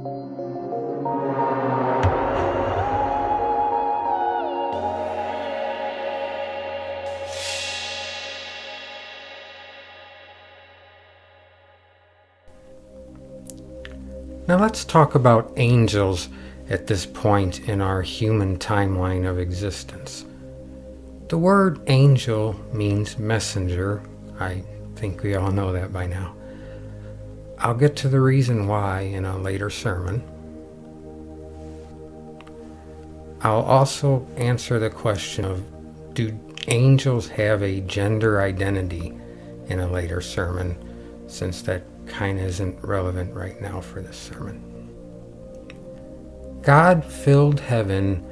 Now let's talk about angels at this point in our human timeline of existence. The word angel means messenger. I think we all know that by now. I'll get to the reason why in a later sermon. I'll also answer the question of, do angels have a gender identity, in a later sermon, since that kind of isn't relevant right now for this sermon. God filled heaven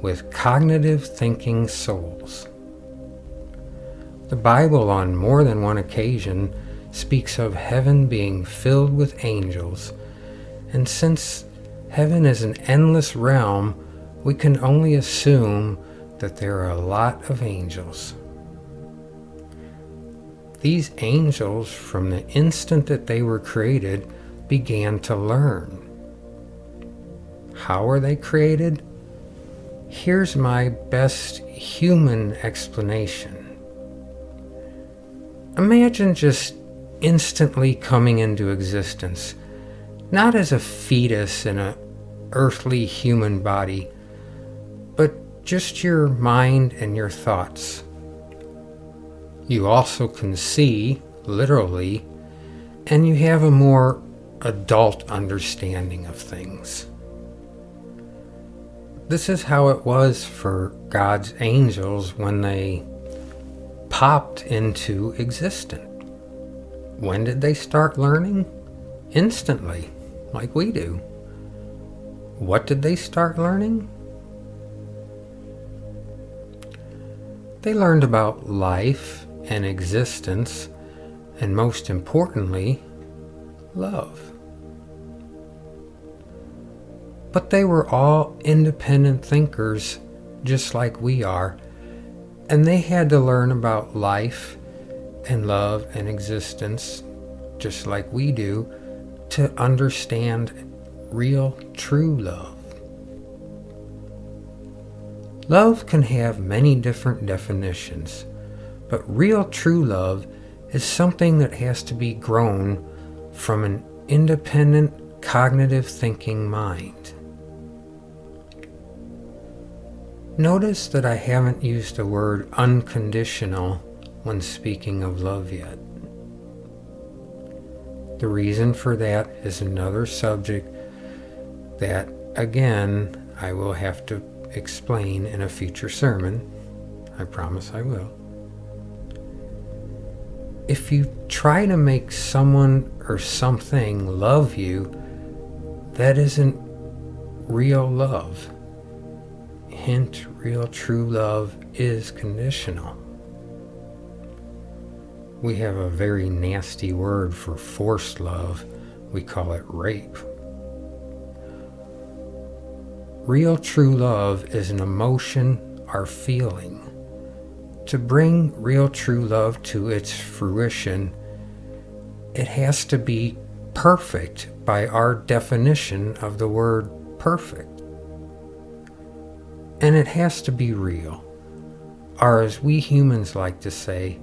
with cognitive thinking souls. The Bible on more than one occasion speaks of heaven being filled with angels, and since heaven is an endless realm, we can only assume that there are a lot of angels. These angels, from the instant that they were created, began to learn. How were they created? Here's my best human explanation. Imagine just instantly coming into existence, not as a fetus in an earthly human body, but just your mind and your thoughts. You also can see, literally, and you have a more adult understanding of things. This is how it was for God's angels when they popped into existence. When did they start learning? Instantly, like we do. What did they start learning? They learned about life and existence, and most importantly, love. But they were all independent thinkers, just like we are, and they had to learn about life and love and existence, just like we do, to understand real, true love. Love can have many different definitions, but real, true love is something that has to be grown from an independent, cognitive thinking mind. Notice that I haven't used the word unconditional when speaking of love yet. The reason for that is another subject that, again, I will have to explain in a future sermon. I promise I will. If you try to make someone or something love you, that isn't real love. Hint, real true love is conditional. We have a very nasty word for forced love. We call it rape. Real true love is an emotion or feeling. To bring real true love to its fruition, it has to be perfect by our definition of the word perfect. And it has to be real, or as we humans like to say,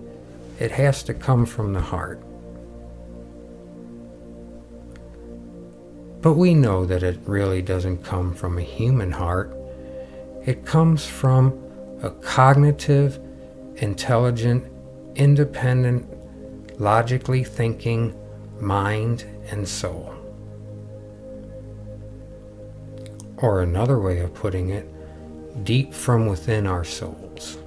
it has to come from the heart. But we know that it really doesn't come from a human heart. It comes from a cognitive, intelligent, independent, logically thinking mind and soul. Or another way of putting it, deep from within our souls.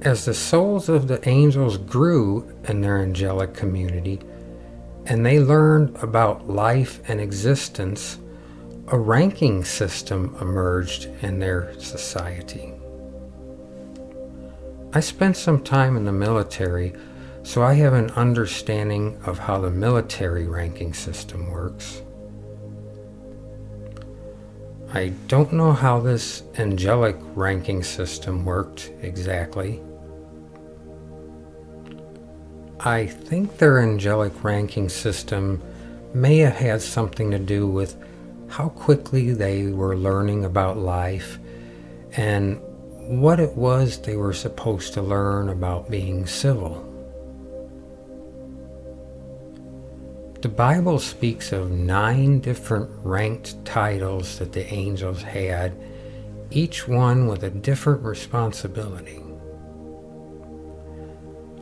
As the souls of the angels grew in their angelic community, and they learned about life and existence, a ranking system emerged in their society. I spent some time in the military, so I have an understanding of how the military ranking system works. I don't know how this angelic ranking system worked exactly. I think their angelic ranking system may have had something to do with how quickly they were learning about life and what it was they were supposed to learn about being civil. The Bible speaks of 9 different ranked titles that the angels had, each one with a different responsibility.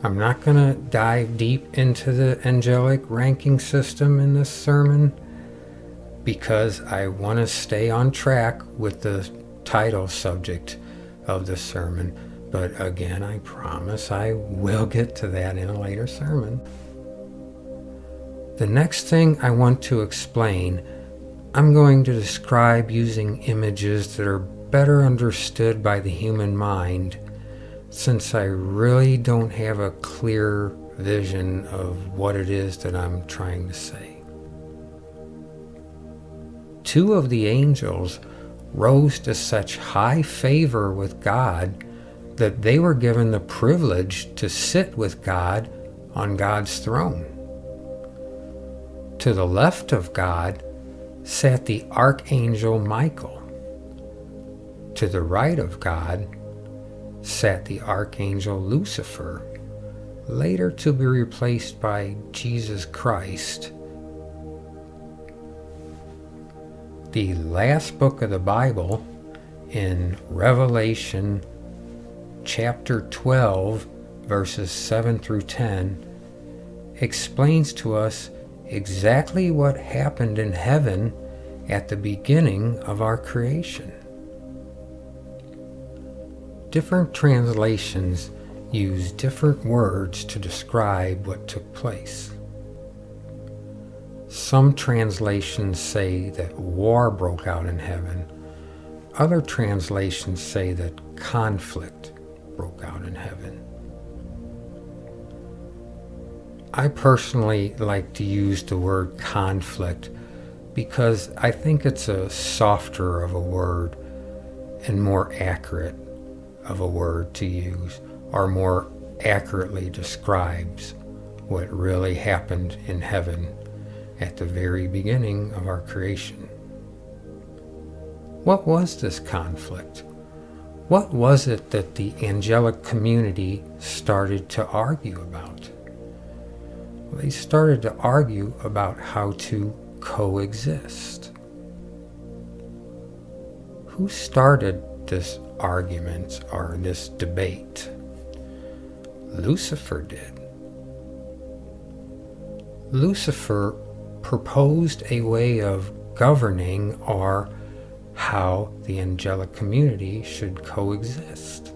I'm not going to dive deep into the angelic ranking system in this sermon because I want to stay on track with the title subject of the sermon. But again, I promise I will get to that in a later sermon. The next thing I want to explain, I'm going to describe using images that are better understood by the human mind, since I really don't have a clear vision of what it is that I'm trying to say. 2 of the angels rose to such high favor with God that they were given the privilege to sit with God on God's throne. To the left of God sat the archangel Michael. To the right of God sat the archangel Lucifer, later to be replaced by Jesus Christ. The last book of the Bible, in Revelation chapter 12, verses 7 through 10, explains to us exactly what happened in heaven at the beginning of our creation. Different translations use different words to describe what took place. Some translations say that war broke out in heaven. Other translations say that conflict broke out in heaven. I personally like to use the word conflict because I think it's a softer of a word and more accurate of a word to use, or more accurately describes what really happened in heaven at the very beginning of our creation. What was this conflict? What was it that the angelic community started to argue about? They started to argue about how to coexist. Who started this argument or this debate? Lucifer did. Lucifer proposed a way of governing or how the angelic community should coexist.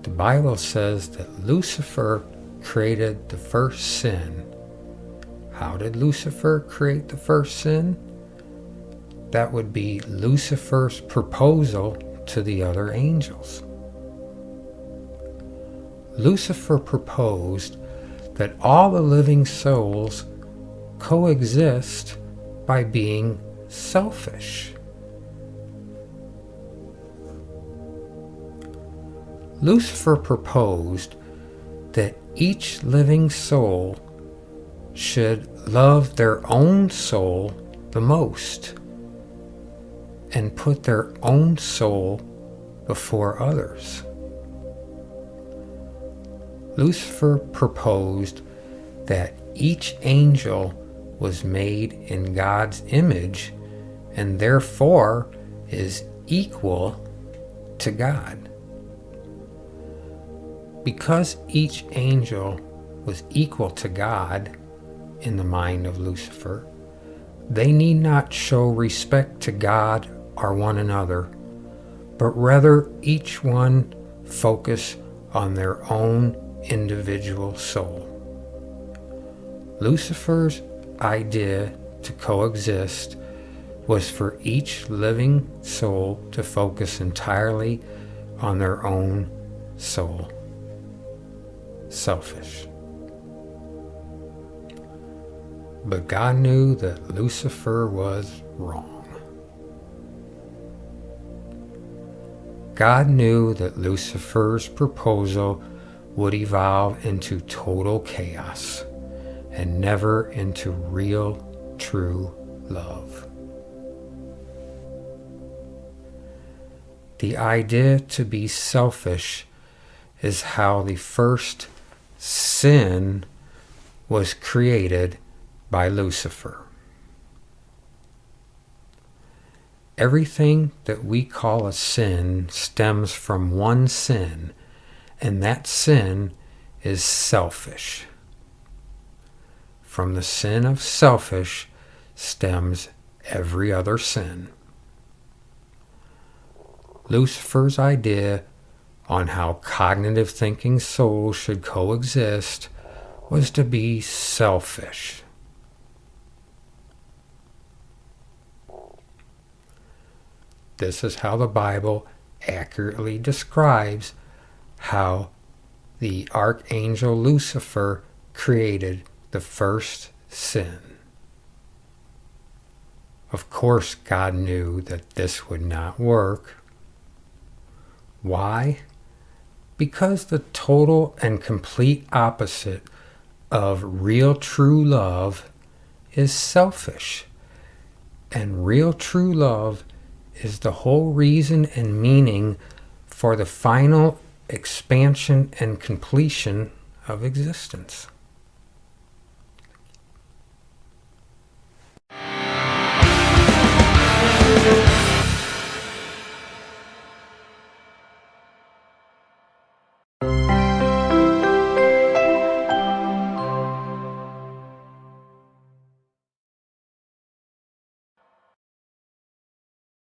The Bible says that Lucifer created the first sin. How did Lucifer create the first sin? That would be Lucifer's proposal to the other angels. Lucifer proposed that all the living souls coexist by being selfish. Lucifer proposed that each living soul should love their own soul the most and put their own soul before others. Lucifer proposed that each angel was made in God's image and therefore is equal to God. Because each angel was equal to God in the mind of Lucifer, they need not show respect to God or one another, but rather each one focus on their own individual soul. Lucifer's idea to coexist was for each living soul to focus entirely on their own soul. Selfish. But God knew that Lucifer was wrong. God knew that Lucifer's proposal would evolve into total chaos. and never into real, true love. The idea to be selfish is how the first sin was created by Lucifer. Everything that we call a sin stems from one sin, and that sin is selfish. From the sin of selfish stems every other sin. Lucifer's idea on how cognitive thinking souls should coexist was to be selfish. This is how the Bible accurately describes how the archangel Lucifer created the first sin. Of course, God knew that this would not work. Why? Because the total and complete opposite of real true love is selfish. And real true love is the whole reason and meaning for the final expansion and completion of existence.